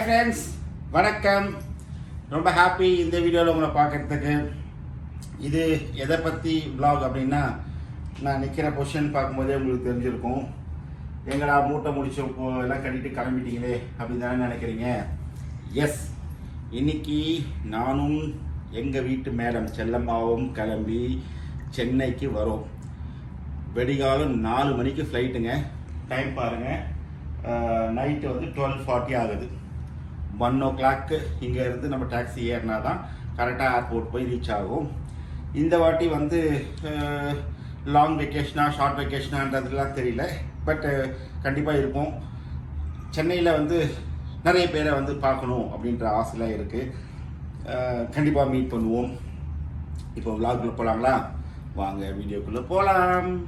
Friends, வணக்கம். ரொம்ப happy இந்த வீடியோவில் உங்களை பார்க்குறதுக்கு. இது எதை பற்றி vlog அப்படின்னா, நான் நிற்கிற பொசிஷன் பார்க்கும்போதே உங்களுக்கு தெரிஞ்சிருக்கும். எங்கடா மூட்டை முடிச்சு எல்லாம் கட்டிட்டு கிளம்பிட்டீங்களே அப்படின்னு தானே நினைக்கிறீங்க. எஸ், இன்னைக்கு நானும் எங்கள் வீட்டு மேடம் செல்லம்மாவும் கிளம்பி சென்னைக்கு வரோம். வெடிகாலம் 4 மணிக்கு ஃப்ளைட்டுங்க. டைம் பாருங்கள், நைட்டு வந்து 12:40 ஆகுது. 1 o'clock இங்கே இருந்து நம்ம டாக்ஸி ஏறினா தான் கரெக்டாக ஏர்போர்ட் போய் ரீச் ஆகும். இந்த வாட்டி வந்து லாங் வெக்கேஷனா ஷார்ட் வெக்கேஷனான்றதுலாம் தெரியல, பட் கண்டிப்பாக இருக்கும். சென்னையில் வந்து நிறைய பேரை வந்து பார்க்கணும் அப்படின்ற ஆசைலாம் இருக்குது. கண்டிப்பாக மீட் பண்ணுவோம். இப்போ விலாகுள்ளே போகலாங்களா? வாங்க வீடியோக்குள்ளே போகலாம்.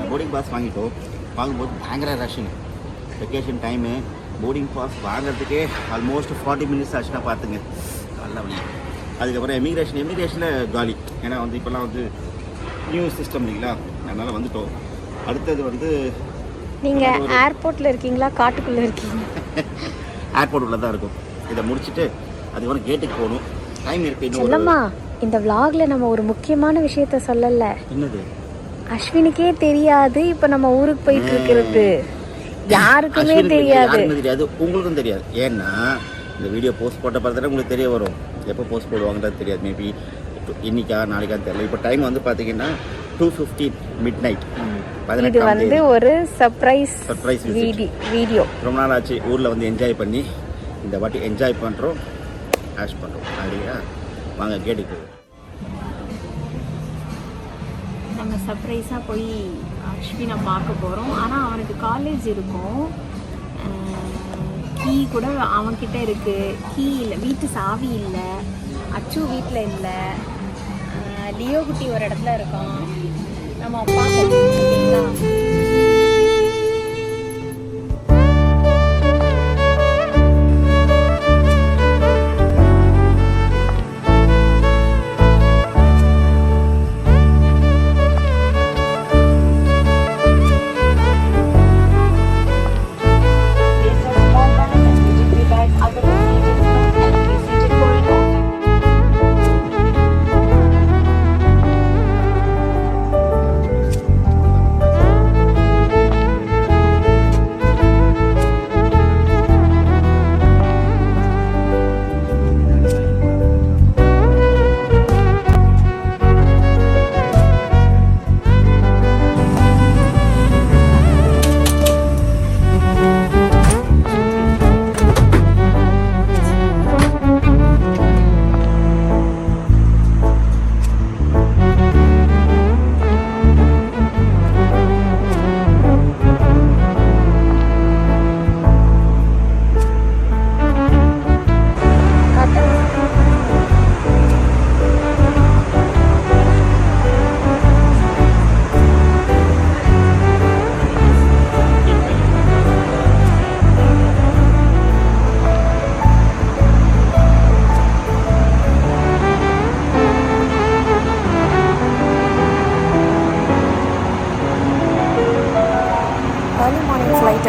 போர்டிங் பாஸ் வாங்கிட்டோம். வாங்கும்போது பயங்கர ரஷ்ஷுங்க. Vacation time. போர்டிங் பாஸ் வாங்குறதுக்கே ஆல்மோஸ்ட் 40 minutes ஆச்சுன்னா பார்த்துங்க. நல்லா வந்து அதுக்கப்புறம் எமிக்ரேஷனில் காலி. ஏன்னா வந்து இப்போல்லாம் வந்து நியூ சிஸ்டம் இல்லைங்களா, அதனால் வந்துட்டோம். அடுத்தது வந்து நீங்கள் ஏர்போர்ட்டில் இருக்கீங்களா காட்டுக்குள்ளே இருக்கீங்க? ஏர்போர்ட் உள்ள தான் இருக்கும். இதை முடிச்சுட்டு அதுக்கப்புறம் கேட்டுக்கு போகணும். டைம் இருக்கு. இல்லைம்மா, இந்த vlogல நம்ம ஒரு முக்கியமான விஷயத்த சொல்லலை. என்னது? அஸ்வினுக்கே தெரியாது இப்போ நம்ம ஊருக்கு போயிட்டு இருக்கிறது. யாருக்குமே தெரியாது. உங்களுக்கும் தெரியாது. ஏன்னா இந்த வீடியோ போஸ்ட் போட்ட பார்த்தா உங்களுக்கு தெரிய வரும். எப்போ போஸ்ட் போடுவாங்கன்றது தெரியாது. மேபி இன்னைக்கா நாளைக்கான்னு தெரியல. இப்போ டைம் வந்து பார்த்தீங்கன்னா 2:15 midnight. இது வந்து ஒரு சர்ப்ரைஸ் வீடியோ. ரொம்ப நாள் ஆச்சு ஊரில் வந்து என்ஜாய் பண்ணி. இந்த வாட்டி என்ஜாய் பண்ணுறோம், ஆஷ் பண்ணுறோம். அப்படியா? வாங்க கேட்டுக்கு. நாங்கள் சர்ப்ரைஸாக போய் அஸ்வினை பார்க்க போகிறோம். ஆனால் அவனுக்கு காலேஜ் இருக்கும். கீ கூட அவன்கிட்ட இருக்குது. கீ இல்லை, வீட்டு சாவி இல்லை. அச்சு வீட்டில் இல்லை. லியோ குட்டி ஒரு இடத்துல இருக்கான். நம்ம பார்ப்போம். ஓகேங்களா?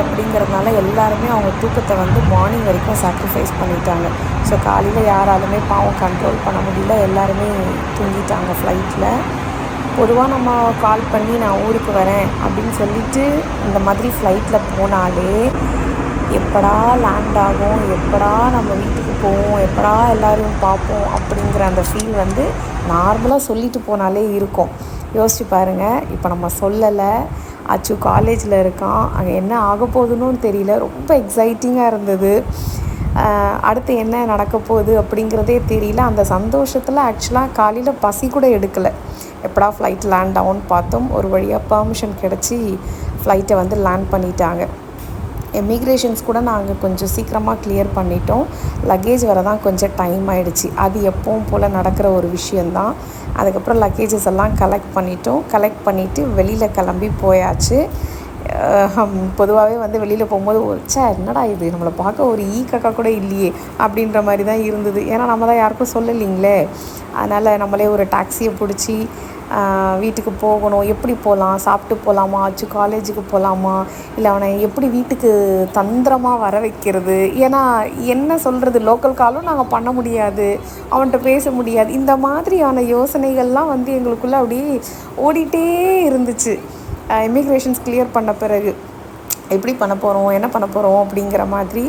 அப்படிங்கிறதுனால எல்லாருமே அவங்க தூக்கத்தை வந்து மார்னிங் வரைக்கும் சாக்ரிஃபைஸ் பண்ணிட்டாங்க. ஸோ காலையில் யாராலுமே பாவம் கண்ட்ரோல் பண்ண முடியல, எல்லாருமே தூங்கிட்டாங்க ஃப்ளைட்டில். பொதுவாக நம்ம கால் பண்ணி நான் ஊருக்கு வரேன் அப்படின்னு சொல்லிட்டு இந்த மாதிரி ஃப்ளைட்டில் போனாலே எப்படா லேண்ட் ஆகும், எப்படா நம்ம வீட்டுக்கு போவோம், எப்படா எல்லோரும் பார்ப்போம் அப்படிங்கிற அந்த ஃபீல் வந்து நார்மலாக சொல்லிட்டு போனாலே இருக்கும். யோசிச்சு பாருங்கள். இப்போ நம்ம சொல்லலை, அச்சு காலேஜில் இருக்கான், அங்கே என்ன ஆக போகுதுன்னு தெரியல. ரொம்ப எக்ஸைட்டிங்காக இருந்தது. அடுத்து என்ன நடக்க போகுது அப்படிங்கிறதே தெரியல. அந்த சந்தோஷத்தில் ஆக்சுவலாக காலையில் பசி கூட எடுக்கலை. எப்படா ஃப்ளைட் லேண்ட் ஆகும்னு பார்த்தோம். ஒரு வழியாக பெர்மிஷன் கிடச்சி ஃப்ளைட்டை வந்து லேண்ட் பண்ணிட்டாங்க. எமிக்ரேஷன்ஸ் கூட நாங்கள் கொஞ்சம் சீக்கிரமாக கிளியர் பண்ணிட்டோம். லக்கேஜ் வர தான் கொஞ்சம் டைம் ஆகிடுச்சு. அது எப்பவும் போல் நடக்கிற ஒரு விஷயந்தான். அதுக்கப்புறம் லக்கேஜஸ் எல்லாம் கலெக்ட் பண்ணிவிட்டு வெளியில் கிளம்பி போயாச்சு. பொதுவாகவே வந்து வெளியில் போகும்போது என்னடா இது, நம்மளை பார்க்க ஒரு காக்கா கூட இல்லையே அப்படின்ற மாதிரி தான் இருந்தது. ஏன்னா நம்ம தான் யாருக்கும் சொல்லலைங்களே. அதனால் நம்மளே ஒரு டாக்ஸியை பிடிச்சி வீட்டுக்கு போகணும். எப்படி போகலாம், சாப்பிட்டு போகலாமா, அச்சு காலேஜுக்கு போகலாமா, இல்லை அவனை எப்படி வீட்டுக்கு தந்திரமாக வர வைக்கிறது. ஏன்னா என்ன சொல்கிறது, லோக்கல் காலும் நாங்கள் பண்ண முடியாது, அவன்கிட்ட பேச முடியாது. இந்த மாதிரியான யோசனைகள்லாம் வந்து எங்களுக்குள்ளே அப்படியே ஓடிட்டே இருந்துச்சு. இமிக்ரேஷன்ஸ் கிளியர் பண்ண பிறகு எப்படி பண்ண போகிறோம், என்ன பண்ண போகிறோம் அப்படிங்கிற மாதிரி.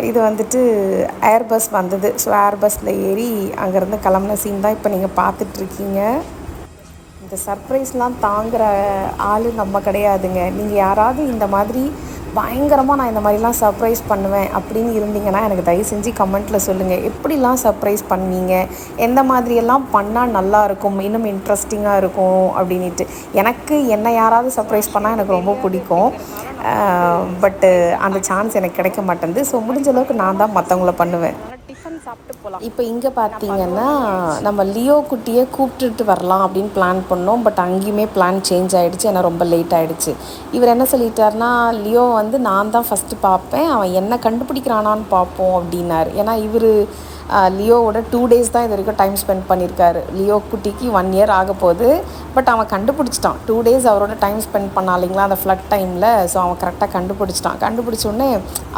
இது வந்துட்டு ஏர்பஸ் வந்தது. ஸோ ஏர்பஸில் ஏறி அங்கேருந்து கிளம்புன சீன் தான் இப்போ நீங்கள் பார்த்துட்ருக்கீங்க. இந்த சர்ப்ரைஸ்லாம் தாங்குகிற ஆள் நம்ம கிடையாதுங்க. நீங்கள் யாராவது இந்த மாதிரி பயங்கரமாக நான் இந்த மாதிரிலாம் சர்ப்ரைஸ் பண்ணுவேன் அப்படின்னு இருந்தீங்கன்னா எனக்கு தயவு செஞ்சு கமெண்ட்டில் சொல்லுங்கள். எப்படிலாம் சர்ப்ரைஸ் பண்ணுவீங்க, எந்த மாதிரியெல்லாம் பண்ணால் நல்லாயிருக்கும், இன்னும் இன்ட்ரெஸ்டிங்காக இருக்கும் அப்படின்ட்டு. எனக்கு என்னை யாராவது சர்ப்ரைஸ் பண்ணால் எனக்கு ரொம்ப பிடிக்கும். பட்டு அந்த சான்ஸ் எனக்கு கிடைக்க மாட்டேங்குது. ஸோ முடிஞ்ச அளவுக்கு நான் தான் மற்றவங்கள பண்ணுவேன். இப்போ இங்கே பார்த்தீங்கன்னா நம்ம லியோ குட்டியை கூப்பிட்டுட்டு வரலாம் அப்படின்னு பிளான் பண்ணோம். பட் அங்கேயுமே பிளான் சேஞ்ச் ஆகிடுச்சு. ஏன்னா ரொம்ப லேட் ஆகிடுச்சு. இவர் என்ன சொல்லிட்டாருன்னா, லியோ வந்து நான் தான் ஃபஸ்ட்டு பார்ப்பேன், அவன் என்ன கண்டுபிடிக்கிறானான்னு பார்ப்போம் அப்படின்னாரு. ஏன்னா இவர் லியோவோட 2 days தான் இது வரைக்கும் டைம் ஸ்பெண்ட் பண்ணியிருக்காரு. லியோ குட்டிக்கு 1 year ஆக போகுது. பட் அவன் கண்டுபிடிச்சிட்டான். 2 days அவரோட டைம் ஸ்பெண்ட் பண்ணா இல்லைங்களா அந்த ஃப்ளட் டைமில். ஸோ அவன் கரெக்டாக கண்டுபிடிச்சோடனே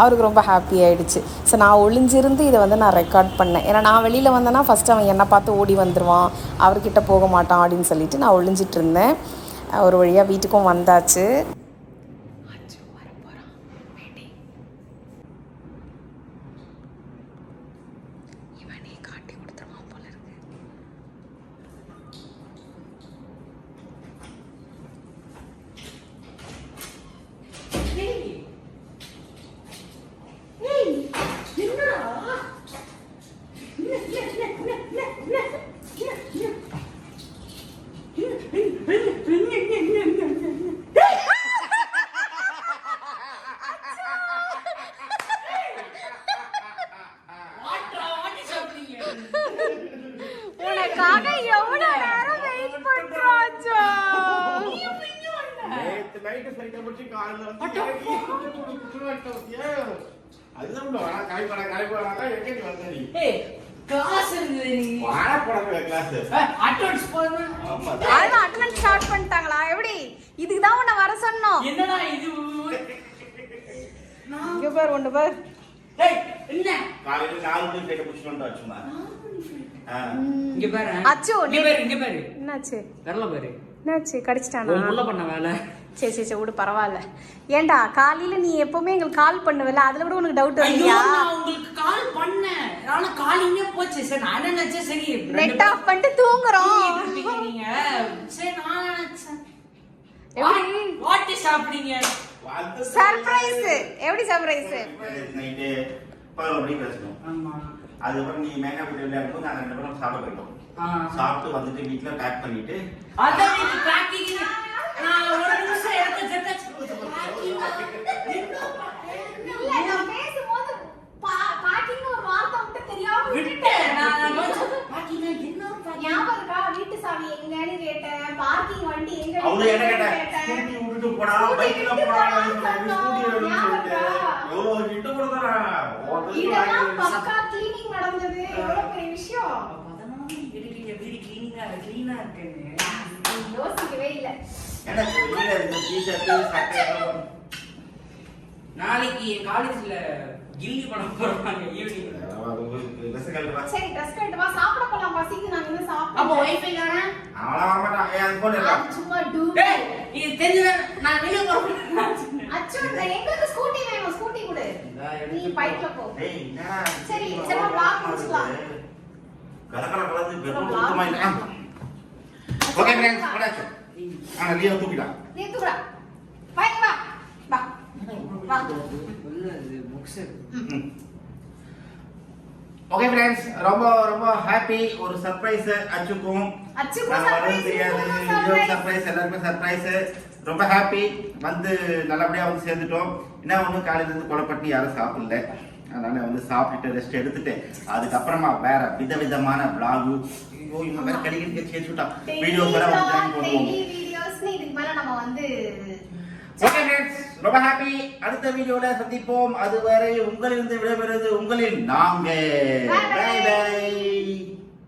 அவருக்கு ரொம்ப ஹாப்பி ஆகிடுச்சு. ஸோ நான் ஒளிஞ்சிருந்து இதை வந்து நான் ரெக்கார்ட் பண்ணேன். ஏன்னா நான் வெளியில் வந்தேன்னா ஃபஸ்ட்டு அவன் என்னை பார்த்து ஓடி வந்துடுவான், அவர்கிட்ட போக மாட்டான் அப்படின்னு சொல்லிட்டு நான் ஒளிஞ்சிட்டு இருந்தேன். ஒரு வழியாக வீட்டுக்கும் வந்தாச்சு. உனக்காக எவ்வளவு நேரம் வெயிட் பண்றாச்சோ. நேத்து நைட் ஃளைட் முடிச்சு காலையில அதுதான் காய் எங்க நீ வந்த நீ? ஏய் கிளாஸ் இருந்தது, நீ வாடா போடவே கிளாஸ் அட்டெண்டன்ஸ் போடுங்க. ஆமா அதான் அட்டெண்டன்ஸ் ஸ்டார்ட் பண்ணிட்டாங்களா? எப்படி? இதுக்கு தான் உன்னை வர சொன்னோம். என்னடா இது? இங்க பார், ஒண்ணு பார். ஏய் என்ன காலையில 4 மணிக்கு ஃளைட் முடிச்சு வந்தாச்சுமா. இங்க பாரு அச்சோ, இங்க பாரு என்னாச்சு? வரல பாரு, என்னாச்சு? கடிச்சிட்டானா? உள்ள பண்ண வேலை. சரி விடு, பரவாயில்ல. ஏண்டா காலையில நீ எப்பவுமே எங்களுக்கு கால் பண்ணுவல, அதுல கூட உனக்கு டவுட் ஐயோ, வரலையா? நான் உங்களுக்கு கால் பண்ணேன், ஆனா காலிங்கே போச்சு. சரி நான் என்ன நினைச்சேன், சரி நெட் ஆஃப் பண்ணிட்டு தூங்குறோம். நீங்க சரி நான் நினைச்சேன் எப்படி வாட்டி சாப்பிடுங்க. சர்ப்ரைஸ்? எப்படி சர்ப்ரைஸ்? நைட் 11 மணிக்கு பேசணும். ஆமா, அதுக்கப்புறம் நீ மேக்கப் வீட்டுல இருக்கும்போது நாங்க 2 பேரும் சாப்பிட போயிட்டோம். சாப்பிட்டு வந்துட்டு வீட்டுல பேக் பண்ணிட்டு அதான் நீங்க பேக்கிங் நான் ஒரு நிமிஷம் எடுத்து ஜெட்டச் இல்ல, நான் பேசும்போது பாக்கிங் ஒரு வார்த்தை மட்டும் தெரியாம விட்டேன். நான் பாக்கிங் என்ன ஞாபகம் இருக்கா? வீட்டு சாவி எங்கன்னு கேட்டேன், பார்க்கிங் வண்டி எங்க அவங்க என்ன கேட்டேன், ஸ்கூட்டி விட்டுட்டு போடா, பைக்ல போடா, ஸ்கூட்டி எடுத்து எவ்வளவு கிட்ட போடுறா. இதெல்லாம் பக்கா கிளீனிங் நடந்தது. எவ்வளவு பெரிய விஷயம். கிளீனா இருக்குன்னு யோசிக்கவே இல்ல. எனக்கு வெளியில இந்த டீ-ஷர்ட் சட்டை நாளைக்கு என் காலேஜ்ல கில்லி பண்ண போறாங்க ஈவினிங். சரி ட்ரெஸ் கட்டு வா, சாப்பிட போலாம். பசிக்கு நாங்க இன்னும் சாப்பிட. அப்ப வைஃபை தானே அவளா மாட்டாங்க. ஏன் போன் இல்ல, சும்மா டூ. டேய் இது தெரிஞ்சல நான் வெளிய போறேன். அச்சோ, எங்களுக்கு ஸ்கூட்டி வேணும். ஸ்கூட்டி கொடு, நீ பைக்ல போ. டேய் என்னடா சரி வா, முடிச்சுக்கலாம். கலக்கல கலந்து வெறும் சுத்தமா இல்ல. ஓகே ஃப்ரெண்ட்ஸ் போடாச்சு லியோ தூக்கிட்டான் நீ தூக்குடா வா வா வா வா ஓகே ஃப்ரெண்ட்ஸ் ரொம்ப ரொம்ப ஹாப்பி ஒரு சர்ப்ரைஸ் அச்சுக்கும் சர்ப்ரைஸ் தெரியாது சர்ப்ரைஸ் எல்லாருமே சர்ப்ரைஸ் ரொம்ப ஹாப்பி வந்து நல்லபடியா வந்து சேர்ந்துட்டோம் என்ன ஒன்றும் காலையில இருந்து கொலைப்பட்டி யாரும் சாப்பிடல அதனால வந்து சாப்பிட்டுட்டு ரெஸ்ட் எடுத்துட்டு அதுக்கப்புறமா வேற விதவிதமான விளாகு இவங்க வேற கடிக்கிட்டு சேர்த்துட்டா வீடியோஸ் வேற வந்து ஜாயின் பண்ணுவோம் இதுக்கு மேல நம்ம வந்து ஓகே ஃப்ரெண்ட்ஸ் ரொம்ப ஹாப்பி அடுத்த வீடியோல சந்திப்போம் அதுவரை உங்களிருந்து விடைபெறுவது உங்களின் நாங்க பை பை